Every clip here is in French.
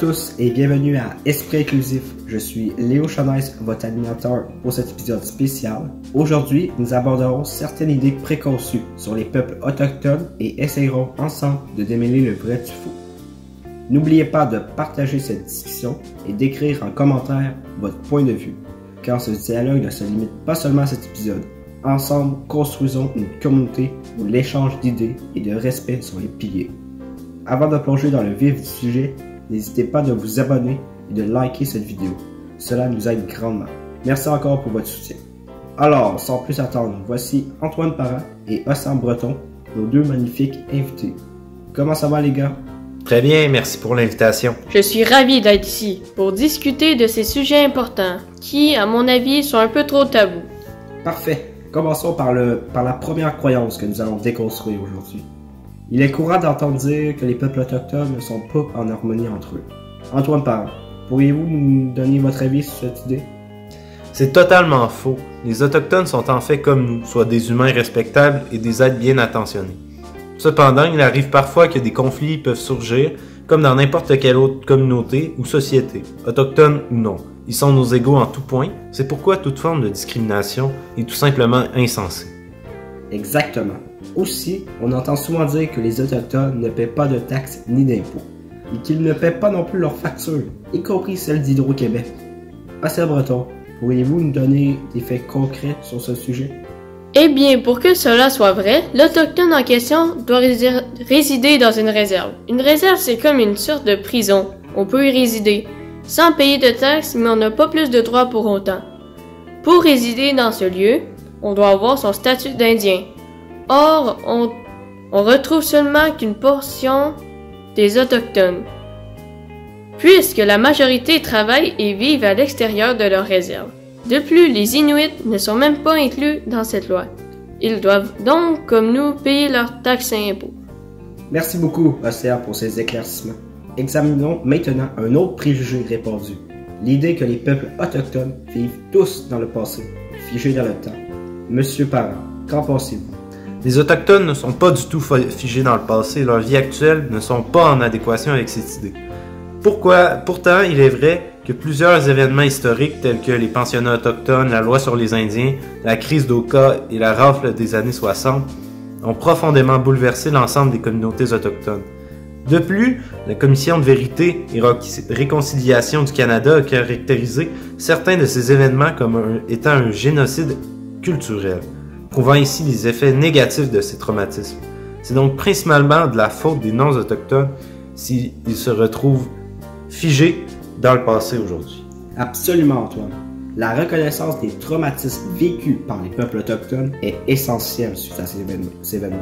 tous et bienvenue à Esprit Inclusif. Je suis Léo Chanès, votre animateur pour cet épisode spécial. Aujourd'hui, nous aborderons certaines idées préconçues sur les peuples autochtones et essayerons ensemble de démêler le vrai du faux. N'oubliez pas de partager cette discussion et d'écrire en commentaire votre point de vue, car ce dialogue ne se limite pas seulement à cet épisode. Ensemble, construisons une communauté où l'échange d'idées et de respect sont les piliers. Avant de plonger dans le vif du sujet, n'hésitez pas de vous abonner et de liker cette vidéo. Cela nous aide grandement. Merci encore pour votre soutien. Alors, sans plus attendre, voici Antoine Parent et Océane Breton, nos deux magnifiques invités. Comment ça va les gars? Très bien, merci pour l'invitation. Je suis ravi d'être ici pour discuter de ces sujets importants qui, à mon avis, sont un peu trop tabous. Parfait. Commençons par la première croyance que nous allons déconstruire aujourd'hui. Il est courant d'entendre dire que les peuples autochtones ne sont pas en harmonie entre eux. Antoine Parent, pourriez-vous nous donner votre avis sur cette idée? C'est totalement faux. Les Autochtones sont en fait comme nous, soit des humains respectables et des êtres bien attentionnés. Cependant, il arrive parfois que des conflits peuvent surgir, comme dans n'importe quelle autre communauté ou société, autochtone ou non. Ils sont nos égaux en tout point, c'est pourquoi toute forme de discrimination est tout simplement insensée. Exactement. Aussi, on entend souvent dire que les Autochtones ne paient pas de taxes ni d'impôts, et qu'ils ne paient pas non plus leurs factures, y compris celles d'Hydro-Québec. Océane Breton, pourriez-vous nous donner des faits concrets sur ce sujet? Eh bien, pour que cela soit vrai, l'Autochtone en question doit résider dans une réserve. Une réserve, c'est comme une sorte de prison. On peut y résider, sans payer de taxes, mais on n'a pas plus de droits pour autant. Pour résider dans ce lieu, on doit avoir son statut d'Indien. Or, on retrouve seulement qu'une portion des Autochtones, puisque la majorité travaille et vivent à l'extérieur de leur réserve. De plus, les Inuits ne sont même pas inclus dans cette loi. Ils doivent donc, comme nous, payer leurs taxes et impôts. Merci beaucoup, Océane, pour ces éclaircissements. Examinons maintenant un autre préjugé répandu. L'idée que les peuples autochtones vivent tous dans le passé, figés dans le temps. Monsieur Parent, qu'en pensez-vous? Les Autochtones ne sont pas du tout figés dans le passé, leurs vies actuelles ne sont pas en adéquation avec cette idée. Pourtant, il est vrai que plusieurs événements historiques tels que les pensionnats autochtones, la loi sur les Indiens, la crise d'Oka et la rafle des années 60 ont profondément bouleversé l'ensemble des communautés autochtones. De plus, la Commission de vérité et réconciliation du Canada a caractérisé certains de ces événements comme étant un génocide culturel, prouvant ici les effets négatifs de ces traumatismes. C'est donc principalement de la faute des non-autochtones s'ils se retrouvent figés dans le passé aujourd'hui. Absolument, Antoine. La reconnaissance des traumatismes vécus par les peuples autochtones est essentielle suite à ces événements.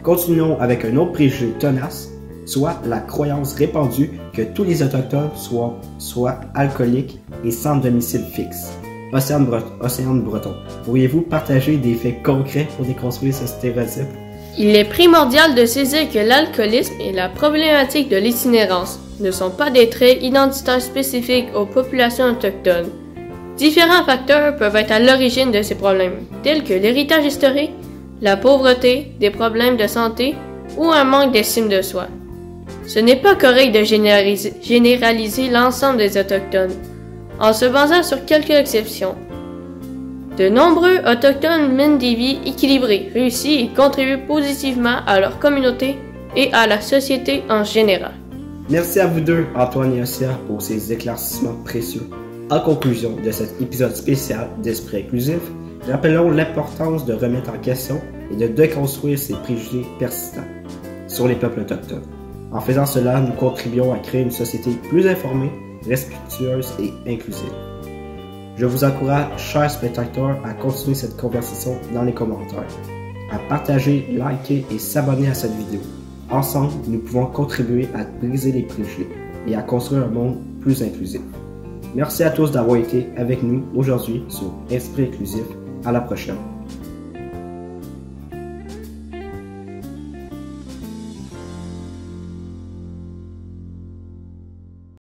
Continuons avec un autre préjugé tenace, soit la croyance répandue que tous les Autochtones soient alcooliques et sans domicile fixe. Océane Breton, pourriez-vous partager des faits concrets pour déconstruire ce stéréotype? Il est primordial de saisir que l'alcoolisme et la problématique de l'itinérance ne sont pas des traits identitaires spécifiques aux populations autochtones. Différents facteurs peuvent être à l'origine de ces problèmes, tels que l'héritage historique, la pauvreté, des problèmes de santé ou un manque d'estime de soi. Ce n'est pas correct de généraliser l'ensemble des Autochtones, en se basant sur quelques exceptions. De nombreux Autochtones mènent des vies équilibrées, réussies et contribuent positivement à leur communauté et à la société en général. Merci à vous deux, Antoine et Océane, pour ces éclaircissements précieux. En conclusion de cet épisode spécial d'Esprit Inclusif, rappelons l'importance de remettre en question et de déconstruire ces préjugés persistants sur les peuples autochtones. En faisant cela, nous contribuons à créer une société plus informée, respectueuse et inclusive. Je vous encourage, chers spectateurs, à continuer cette conversation dans les commentaires, à partager, liker et s'abonner à cette vidéo. Ensemble, nous pouvons contribuer à briser les préjugés et à construire un monde plus inclusif. Merci à tous d'avoir été avec nous aujourd'hui sur Esprit Inclusif. À la prochaine.